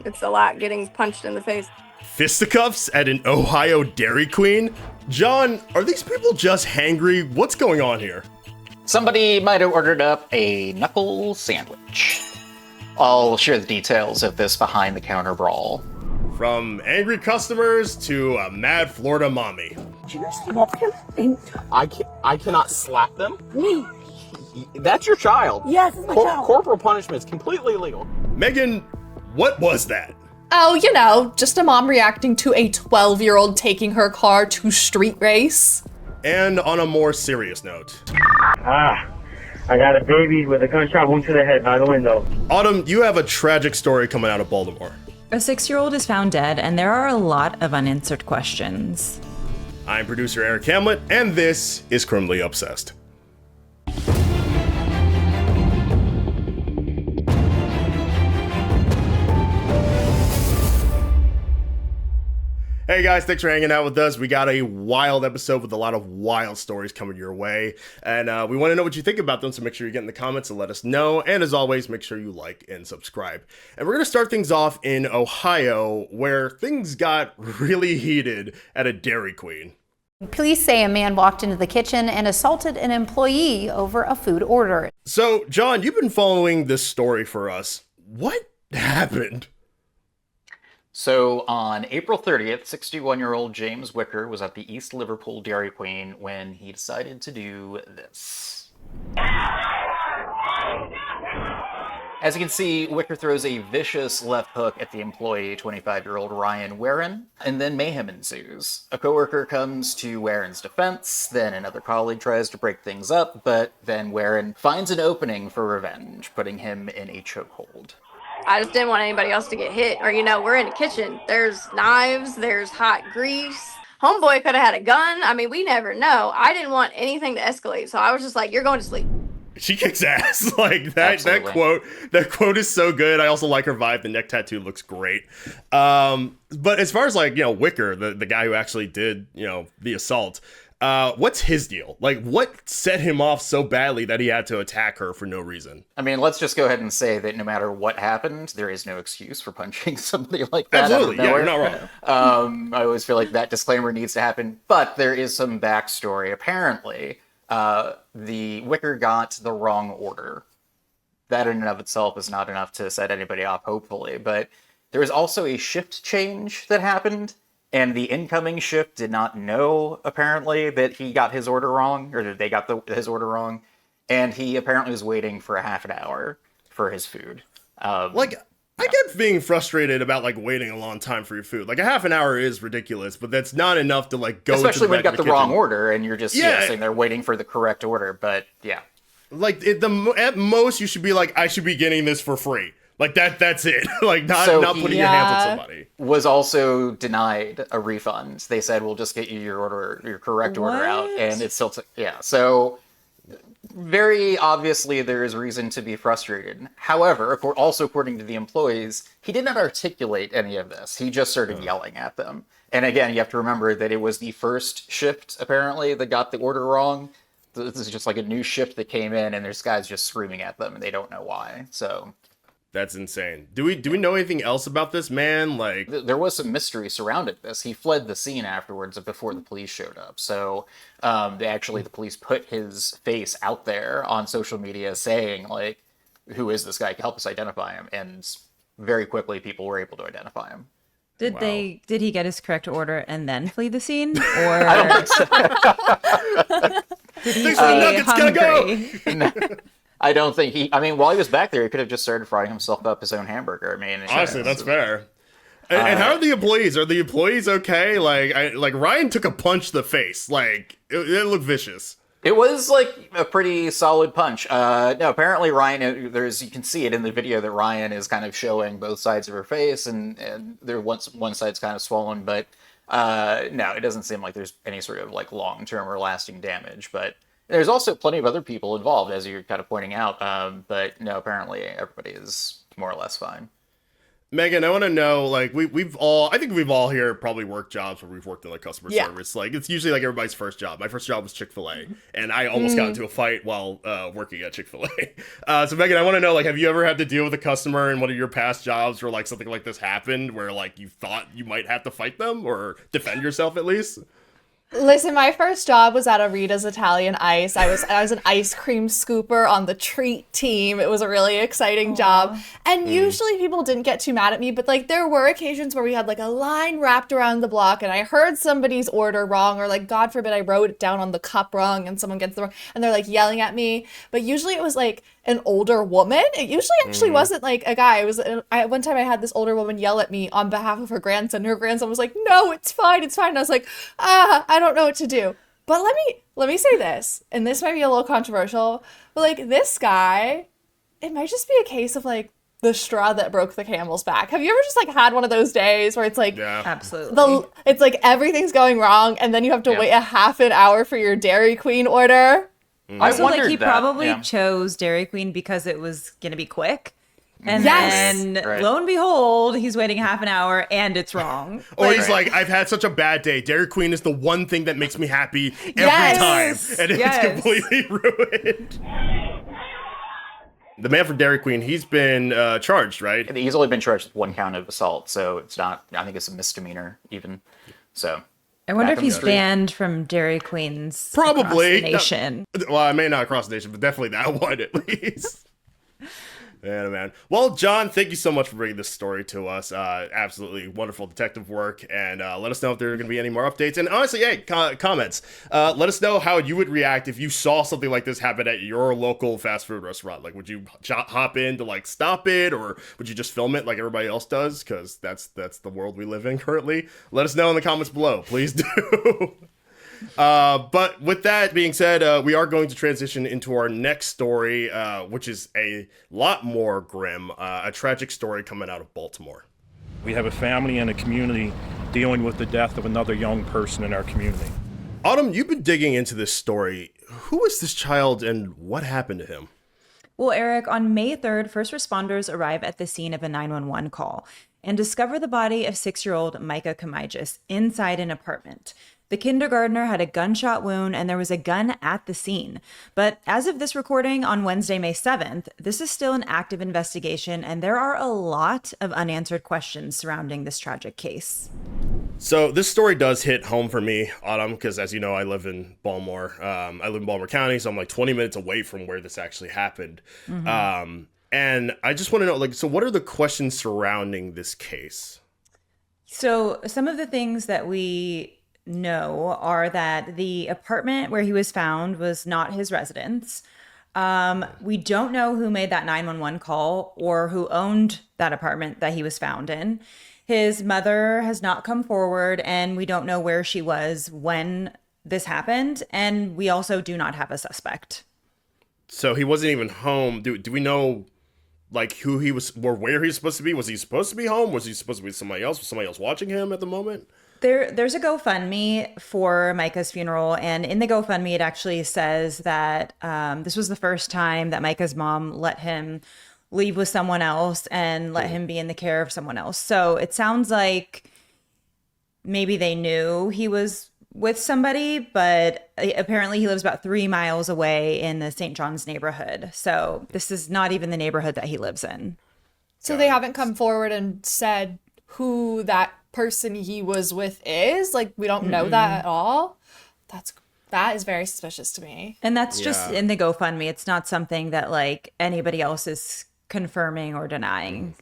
It's a lot getting punched in the face. Fisticuffs at an Ohio Dairy Queen? John, are these people just hangry? What's going on here? Somebody might have ordered up a knuckle sandwich. I'll share the details of this behind-the-counter brawl. From angry customers to a mad Florida mommy. Did you guys slap him? I cannot slap them. Me? That's your child. Yes, it's my child. Corporal punishment is completely illegal. Megan, what was that? Oh, just a mom reacting to a 12-year-old taking her car to street race. And on a more serious note. I got a baby with a gunshot wound to the head by the window. Autumn, you have a tragic story coming out of Baltimore. A 6-year-old is found dead, and there are a lot of unanswered questions. I'm producer Eric Hamlet, and this is Criminally Obsessed. Hey guys, thanks for hanging out with us. We got a wild episode with a lot of wild stories coming your way. And we want to know what you think about them, so make sure you get in the comments and let us know. And as always, make sure you like and subscribe. And we're going to start things off in Ohio, where things got really heated at a Dairy Queen. Police say a man walked into the kitchen and assaulted an employee over a food order. So, John, you've been following this story for us. What happened? So on April 30th, 61-year-old James Wicker was at the East Liverpool Dairy Queen when he decided to do this. As you can see, Wicker throws a vicious left hook at the employee, 25-year-old Ryan Warren, and then mayhem ensues. A coworker comes to Warren's defense, then another colleague tries to break things up, but then Warren finds an opening for revenge, putting him in a chokehold. I just didn't want anybody else to get hit. Or, we're in a kitchen. There's knives. There's hot grease. Homeboy could have had a gun. I mean, we never know. I didn't want anything to escalate. So I was just like, you're going to sleep. She kicks ass. Like that quote is so good. I also like her vibe. The neck tattoo looks great. But as far as Wicker, the guy who actually did, the assault, what's his deal? Like, what set him off so badly that he had to attack her for no reason? I mean, let's just go ahead and say that no matter what happened, there is no excuse for punching somebody like that. Absolutely, yeah, you're not wrong. I always feel like that disclaimer needs to happen, but there is some backstory. Apparently, the Wicker got the wrong order. That in and of itself is not enough to set anybody off, hopefully, but there was also a shift change that happened. And the incoming shift did not know, apparently, that he got his order wrong, or that they got his order wrong. And he apparently was waiting for a half an hour for his food. I get being frustrated about, waiting a long time for your food. Like, a half an hour is ridiculous, but that's not enough to, go Especially to when you got the kitchen. wrong order, and you're just sitting there waiting for the correct order, but, yeah. At most, you should be like, I should be getting this for free. That's it. Not putting your hands on somebody. Was also denied a refund. They said, we'll just get you your correct order out. And it still took, So very obviously there is reason to be frustrated. However, also according to the employees, he did not articulate any of this. He just started yelling at them. And again, you have to remember that it was the first shift, apparently, that got the order wrong. This is just like a new shift that came in, and there's guys just screaming at them, and they don't know why. So... That's insane. Do we know anything else about this man? There was some mystery surrounding this. He fled the scene afterwards before the police showed up. So the police put his face out there on social media saying, who is this guy? Help us identify him. And very quickly people were able to identify him. Did he get his correct order and then flee the scene? Or I don't think so. Did he stay hungry? No. I don't think while he was back there, he could have just started frying himself up his own hamburger. I mean, honestly, that's fair. And how are the employees? Are the employees okay? Ryan took a punch to the face. It looked vicious. It was a pretty solid punch. No, apparently Ryan, you can see it in the video that Ryan is kind of showing both sides of her face, and one side's kind of swollen, but no, it doesn't seem like there's any sort of long-term or lasting damage, but there's also plenty of other people involved, as you're kind of pointing out, but no, apparently everybody is more or less fine. Megan, I want to know, like, I think we've all here probably worked jobs where we've worked in like customer service. Like, it's usually like everybody's first job. My first job was Chick-fil-A, and I almost got into a fight while working at Chick-fil-A. So Megan, I want to know, like, have you ever had to deal with a customer in one of your past jobs where like something like this happened, where like you thought you might have to fight them or defend yourself at least? Listen, my first job was at Rita's Italian Ice. I was an ice cream scooper on the treat team. It was a really exciting job. And usually people didn't get too mad at me, but like there were occasions where we had like a line wrapped around the block and I heard somebody's order wrong, or like God forbid I wrote it down on the cup wrong and someone gets the wrong and they're like yelling at me. But usually it was like an older woman. It usually actually wasn't like a guy. It was one time I had this older woman yell at me on behalf of her grandson. Her grandson was like, "No, it's fine, it's fine." And I was like, I don't know what to do. But let me say this, and this might be a little controversial, but like this guy, it might just be a case of like the straw that broke the camel's back. Have you ever just like had one of those days where it's like Absolutely. it's like everything's going wrong and then you have to wait a half an hour for your Dairy Queen order? Also, like wondered he that, probably yeah. chose Dairy Queen because it was gonna be quick. And Yes. then Right. lo and behold, he's waiting half an hour and it's wrong. Or he's like, I've had such a bad day. Dairy Queen is the one thing that makes me happy every Yes. time. And it's Yes. completely ruined. The man from Dairy Queen, he's been charged, right? He's only been charged with 1 count of assault, so it's not. I think it's a misdemeanor even. So I wonder back if on he's the street. banned from Dairy Queen's Probably. across the nation. Well, I may not across the nation, but definitely that one at least. Man. Well, John, thank you so much for bringing this story to us. Absolutely wonderful detective work. And let us know if there are going to be any more updates. And honestly, hey, comments. Let us know how you would react if you saw something like this happen at your local fast food restaurant. Like, would you hop in to like stop it, or would you just film it like everybody else does? Because that's the world we live in currently. Let us know in the comments below. Please do. But with that being said, we are going to transition into our next story, which is a lot more grim, a tragic story coming out of Baltimore. We have a family and a community dealing with the death of another young person in our community. Autumn, you've been digging into this story. Who is this child and what happened to him? Well, Eric, on May 3rd, first responders arrive at the scene of a 911 call and discover the body of 6-year-old Micah Comegys inside an apartment. The kindergartner had a gunshot wound and there was a gun at the scene. But as of this recording on Wednesday, May 7th, this is still an active investigation and there are a lot of unanswered questions surrounding this tragic case. So this story does hit home for me, Autumn, because as you know, I live in Baltimore. I live in Baltimore County, so I'm like 20 minutes away from where this actually happened. And I just want to know, like, so what are the questions surrounding this case? So some of the things that we know are that the apartment where he was found was not his residence. We don't know who made that 911 call or who owned that apartment that he was found in. His mother has not come forward, and we don't know where she was when this happened. And we also do not have a suspect. So he wasn't even home. Do we know, like, who he was or where he was supposed to be? Was he supposed to be home? Was he supposed to be with somebody else? Was somebody else watching him at the moment? There's a GoFundMe for Micah's funeral, and in the GoFundMe, it actually says that this was the first time that Micah's mom let him leave with someone else and let him be in the care of someone else. So it sounds like maybe they knew he was with somebody, but apparently he lives about 3 miles away in the St. John's neighborhood. So this is not even the neighborhood that he lives in. So they haven't come forward and said who that person he was with is? Like, we don't know that at all? That is very suspicious to me. And that's just in the GoFundMe. It's not something that like anybody else is confirming or denying.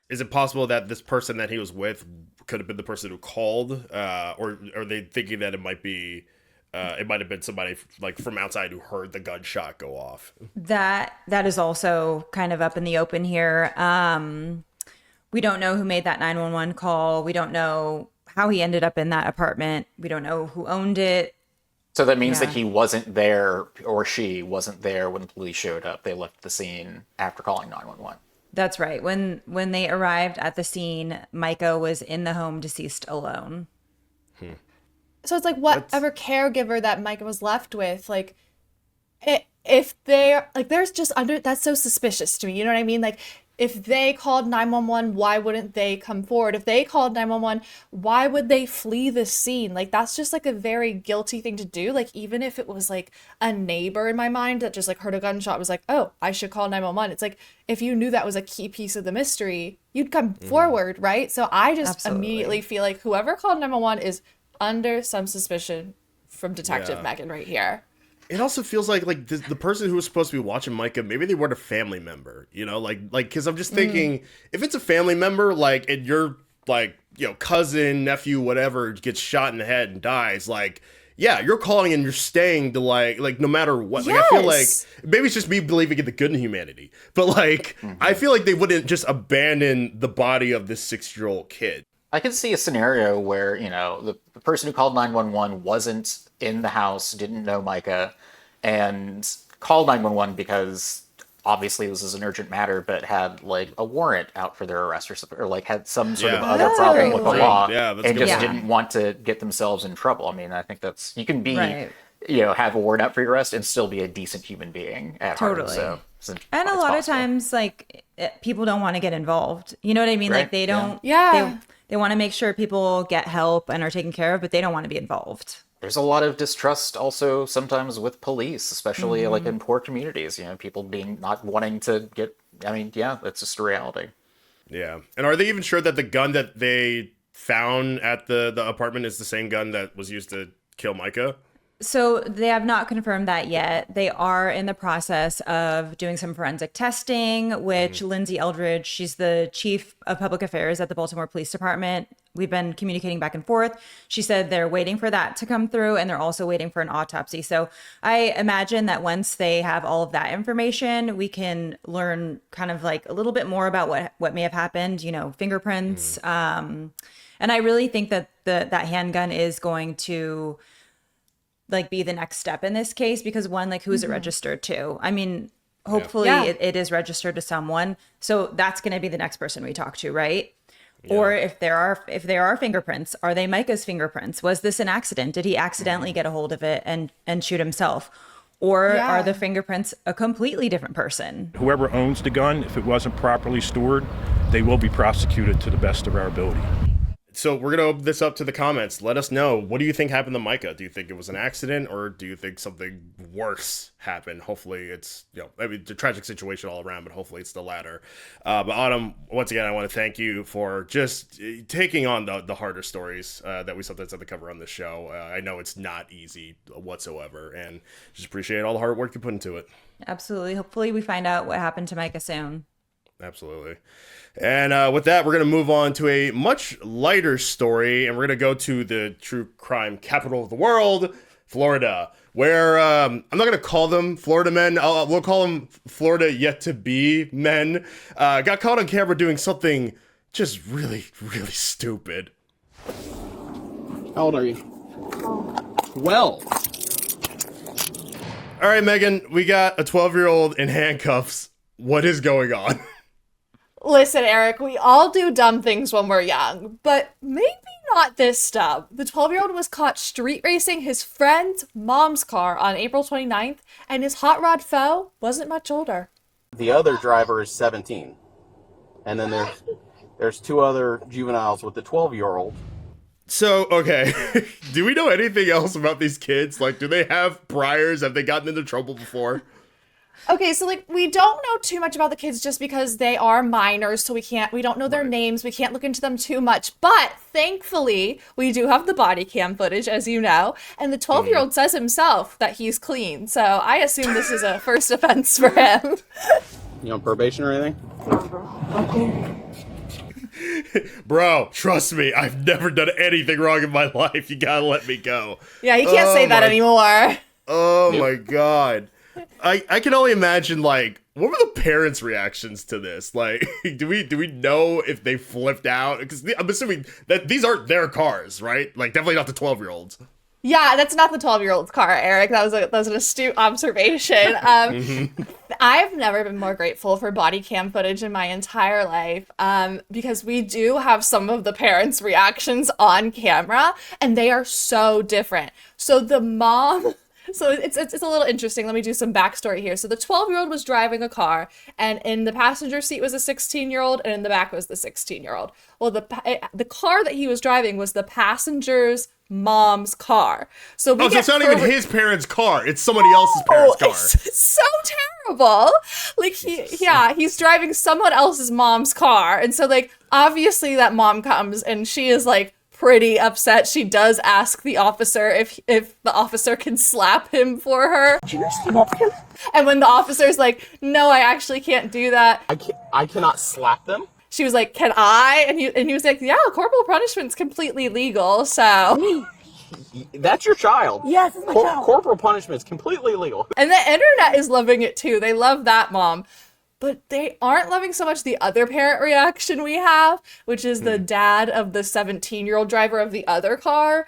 Is it possible that this person that he was with could have been the person who called, or are they thinking that it might have been somebody like from outside who heard the gunshot go off? That is also kind of up in the open here. We don't know who made that 911 call. We don't know how he ended up in that apartment. We don't know who owned it. So that means that he wasn't there, or she wasn't there when the police showed up. They left the scene after calling 911. That's right. When they arrived at the scene, Micah was in the home deceased alone. So it's like whatever caregiver that Micah was left with, like, if they're like, there's just that's so suspicious to me. You know what I mean? Like, If they called 911, why wouldn't they come forward? If they called 911, why would they flee the scene? Like, that's just like a very guilty thing to do. Like, even if it was like a neighbor in my mind that just like heard a gunshot, was like, oh, I should call 911. It's like, if you knew that was a key piece of the mystery, you'd come forward, right? So I just immediately feel like whoever called 911 is under some suspicion from Detective Megan right here. It also feels like the person who was supposed to be watching Micah, maybe they weren't a family member, you know, like because I'm just thinking if it's a family member, like, and your like, you know, cousin, nephew, whatever gets shot in the head and dies, like, yeah, you're calling and you're staying to like no matter what. Like, I feel like maybe it's just me believing in the good in humanity, but like I feel like they wouldn't just abandon the body of this 6-year-old kid. I could see a scenario where, you know, the person who called 911 wasn't in the house, didn't know Micah, and called 911 because obviously this is an urgent matter, but had like a warrant out for their arrest or something, or like had some sort of other problem with the law, and just didn't want to get themselves in trouble. I mean, I think that's, you can be, you know, have a warrant out for your arrest and still be a decent human being at heart. So, and a lot of times, like, people don't want to get involved. You know what I mean? Right. Like, they don't. They want to make sure people get help and are taken care of, but they don't want to be involved. There's a lot of distrust also sometimes with police, especially like in poor communities, you know, people being not wanting to get, I mean, yeah, that's just a reality. Yeah. And are they even sure that the gun that they found at the apartment is the same gun that was used to kill Micah? So they have not confirmed that yet. They are in the process of doing some forensic testing, which Lindsay Eldridge, she's the chief of public affairs at the Baltimore Police Department. We've been communicating back and forth. She said they're waiting for that to come through, and they're also waiting for an autopsy. So I imagine that once they have all of that information, we can learn kind of like a little bit more about what may have happened, you know, fingerprints. And I really think that that handgun is going to like be the next step in this case, because one, like, who's it registered to? I mean, hopefully it is registered to someone. So that's going to be the next person we talk to, right? Yeah. Or if there are fingerprints, are they Micah's fingerprints? Was this an accident? Did he accidentally get a hold of it and shoot himself? Or are the fingerprints a completely different person? Whoever owns the gun, if it wasn't properly stored, they will be prosecuted to the best of our ability. So we're going to open this up to the comments. Let us know. What do you think happened to Micah? Do you think it was an accident, or do you think something worse happened? Hopefully it's, you know, I mean, it's a tragic situation all around, but hopefully it's the latter. But Autumn, once again, I want to thank you for just taking on the harder stories that we sometimes have to cover on this show. I know it's not easy whatsoever, and just appreciate all the hard work you put into it. Absolutely. Hopefully we find out what happened to Micah soon. Absolutely. And with that, we're going to move on to a much lighter story, and we're going to go to the true crime capital of the world, Florida, where I'm not going to call them Florida men. We'll call them Florida yet-to-be men. Got caught on camera doing something just really, really stupid. How old are you? 12. All right, Megan, we got a 12-year-old in handcuffs. What is going on? Listen, Eric, we all do dumb things when we're young, but maybe not this dumb. The 12-year-old was caught street racing his friend's mom's car on April 29th, and his hot rod foe wasn't much older. The other driver is 17. And then there's 2 other juveniles with the 12-year-old. So, okay, do we know anything else about these kids? Like, do they have priors? Have they gotten into trouble before? Okay, so like we don't know too much about the kids just because they are minors, so we don't know their names, we can't look into them too much. But thankfully, we do have the body cam footage, as you know, and the 12-year-old says himself that he's clean. So I assume this is a first offense for him. You on probation or anything? Bro, trust me, I've never done anything wrong in my life. You gotta let me go. Yeah, you can't say that anymore. Oh my god. I can only imagine, like, what were the parents' reactions to this? Like, do we know if they flipped out? Because I'm assuming that these aren't their cars, right? Like, definitely not the 12-year-olds. Yeah, that's not the 12-year-old's car, Eric. That was an astute observation. I've never been more grateful for body cam footage in my entire life, because we do have some of the parents' reactions on camera, and they are so different. So the mom So it's a little interesting. Let me do some backstory here. So the 12-year-old was driving a car, and in the passenger seat was a 16-year-old, and in the back was the 16-year-old. Well, the car that he was driving was the passenger's mom's car. So so it's not even his parents' car; it's somebody else's parents' car. It's so terrible. Like he's driving someone else's mom's car, and so like obviously that mom comes and she is like pretty upset. She does ask the officer if the officer can slap him for her. And when the officer's like, no, I actually can't do that. I cannot slap them. She was like, can I? And he was like, yeah, corporal punishment's completely legal, so. That's your child. Yes, it's my child. Corporal punishment is completely legal. And the internet is loving it too. They love that mom. But they aren't loving so much the other parent reaction we have, which is the dad of the 17-year-old driver of the other car.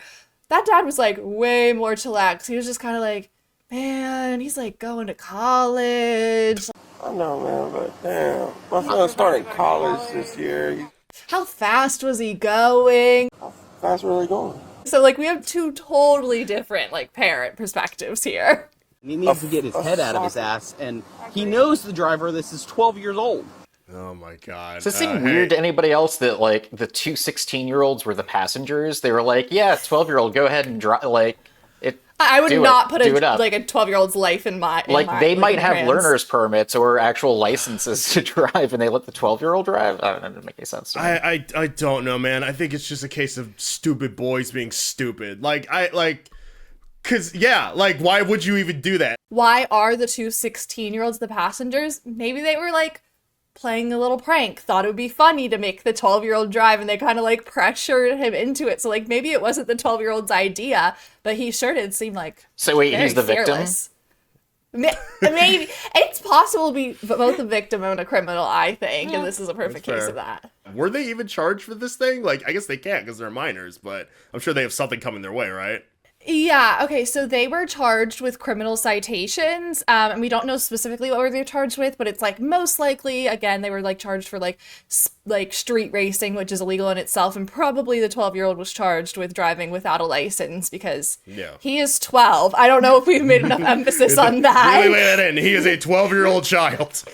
That dad was like way more chillaxed. He was just kind of like, man, he's like going to college. I know, man, but damn. My son started college this year. How fast was he going? How fast were they going? So like we have two totally different like parent perspectives here. He needs to get his head out of his ass, and he knows the driver. This is 12 years old. Oh my god. Does it seem weird to anybody else that like the two 16-year-olds were the passengers? They were like, yeah, 12-year-old, go ahead and drive. Like, I would not put a 12-year-old's life in my. They might have learner's permits or actual licenses to drive, and they let the 12-year-old drive. I don't know, it doesn't make any sense to me. I don't know, man. I think it's just a case of stupid boys being stupid. Cause why would you even do that? Why are the two 16-year-olds the passengers? Maybe they were like playing a little prank, thought it would be funny to make the 12-year-old drive, and they kind of like pressured him into it. So like maybe it wasn't the 12-year-old's idea, but he sure did seem like so wait, he's the fearless. Victim? Maybe. It's possible to be both a victim and a criminal, I think, and this is a perfect case of that. Were they even charged for this thing? Like, I guess they can't because they're minors, but I'm sure they have something coming their way, right? Yeah, okay, so they were charged with criminal citations, and we don't know specifically what they were charged with, but it's like most likely, again, they were like charged for like street racing, which is illegal in itself, and probably the 12-year-old was charged with driving without a license because he is 12. I don't know if we've made enough emphasis on that. Really lay that in. He is a 12-year-old child.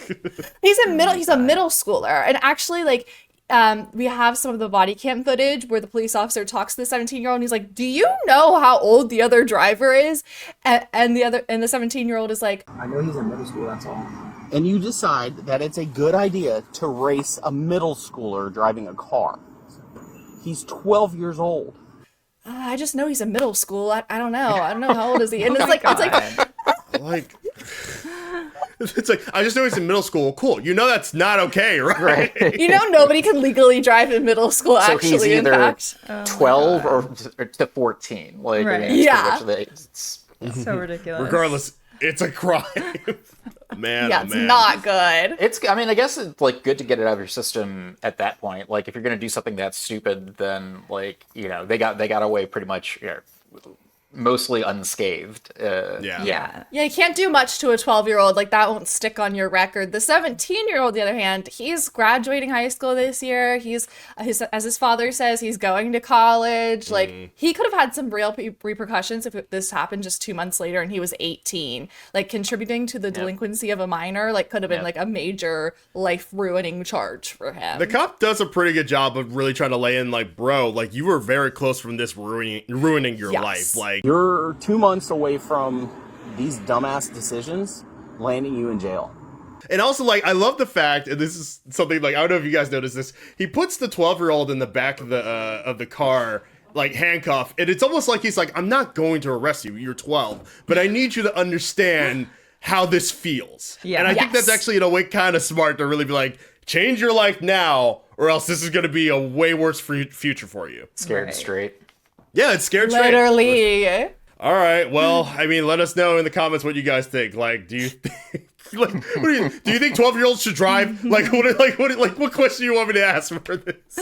He's a middle schooler, and actually, like, we have some of the body cam footage where the police officer talks to the 17-year-old and he's like, do you know how old the other driver is? And the 17-year-old is like, I know he's in middle school, that's all. And you decide that it's a good idea to race a middle schooler driving a car. He's 12 years old. I just know he's in middle school. I don't know. I don't know how old is he? And it's like it's like, I just know he's in middle school. Cool. You know that's not okay, right? You know nobody can legally drive in middle school, so actually, he's either in fact. 12 or to 14. Like, right. It's so ridiculous. Regardless, it's a crime. Man, yeah, it's not good. I guess it's like good to get it out of your system at that point. Like, if you're going to do something that's stupid, then like, they got away pretty much, mostly unscathed. Yeah, you can't do much to a 12-year-old. Like, that won't stick on your record. The 17-year-old, on the other hand, he's graduating high school this year. He's as his father says, he's going to college. Like, he could have had some real repercussions if this happened just 2 months later and he was 18. Like, contributing to the delinquency of a minor, like, could have been like a major life-ruining charge for him. The cop does a pretty good job of really trying to lay in, like, bro, like, you were very close from this ruining your life. Like, you're 2 months away from these dumbass decisions landing you in jail. And also, like, I love the fact, and this is something, like, I don't know if you guys noticed this, he puts the 12-year-old in the back of the car, like, handcuffed, and it's almost like he's like, I'm not going to arrest you, you're 12, but I need you to understand how this feels. Yeah. And I think that's actually, in a way, kind of smart to really be like, change your life now, or else this is going to be a way worse future for you. Scared straight. Yeah, it's scared straight. Literally. All right. Well, I mean, let us know in the comments what you guys think. Like, do you think, do you think 12-year-olds should drive? Like, what question do you want me to ask for this?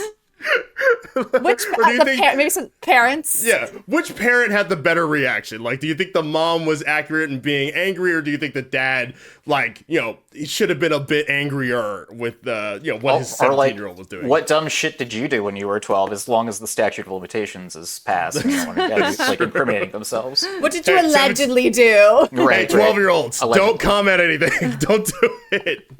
Which Or do you think maybe some parents? Yeah. Which parent had the better reaction? Like, do you think the mom was accurate in being angry, or do you think the dad, like, he should have been a bit angrier with, what his 17-year-old was doing? What dumb shit did you do when you were 12? As long as the statute of limitations is passed, and no one is like incriminating themselves. What did you allegedly do? Hey, 12-year-olds, don't comment anything. Don't do it.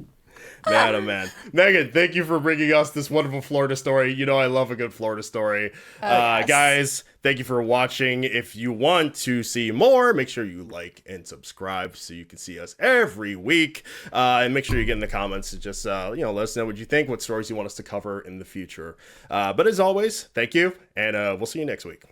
Man, oh man. Megan, thank you for bringing us this wonderful Florida story. You know I love a good Florida story. Yes. Guys, thank you for watching. If you want to see more, make sure you like and subscribe so you can see us every week. And make sure you get in the comments to just, let us know what you think, what stories you want us to cover in the future. But as always, thank you, and we'll see you next week.